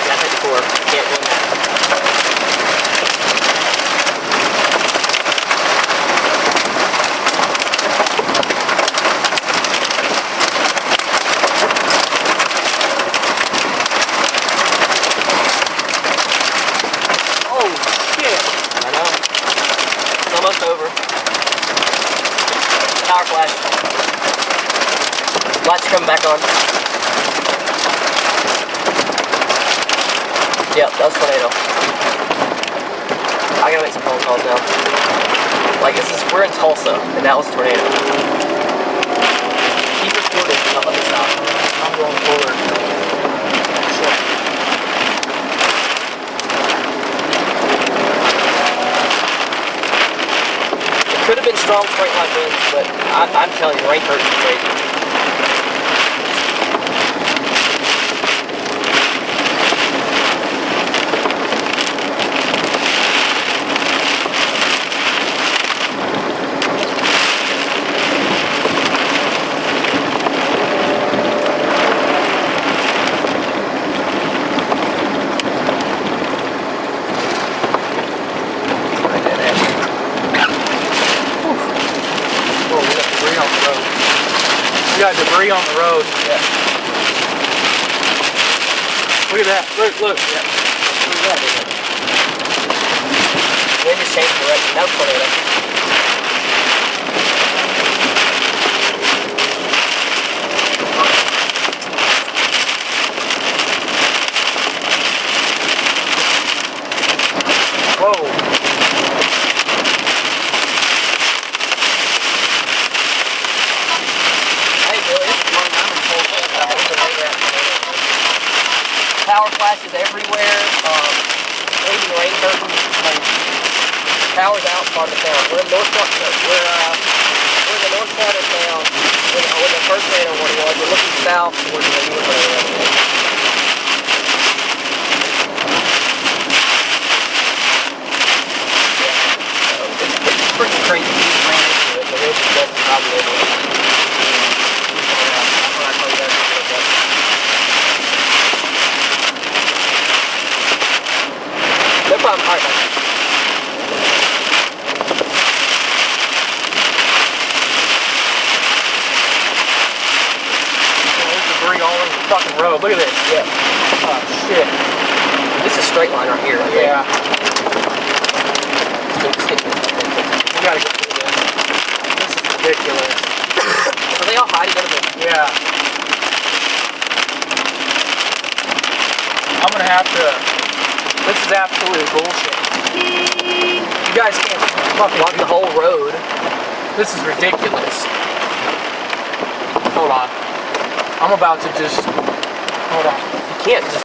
Got 54. Can't win that. Oh shit! I know. It's almost over. Power flash. Lights coming back on. Yep, that was tornado. I gotta make some phone calls now. Like we're in Tulsa, and that was a tornado. Keep recording, I'll let this out. I'm going forward. Shit. It could have been strong straight line winds, but I'm telling you, rain hurts you crazy. We got debris on the road. Yeah. Look at that. Look. Yeah. Look at that, dude. Wind just changed direction. That was tornado. Whoa. Power flashes everywhere. Even rain curtains. Power's out part of the town. We're in the north part. We're in the north part of town. Where the first tornado one was. We're looking south towards the newer tornado. It's pretty crazy. We just ran into it. The road is just probably over. No problem. All right, man. There's debris all over the fucking road. Look at this. Yeah. Oh shit. This is a straight line right here. I think. Yeah. We gotta get through this. This is ridiculous. Are they all hiding under the... Yeah. I'm gonna have to. This is absolutely bullshit. You guys can't fucking block the whole road? This is ridiculous. Hold on. I'm about to just. Hold on. You can't just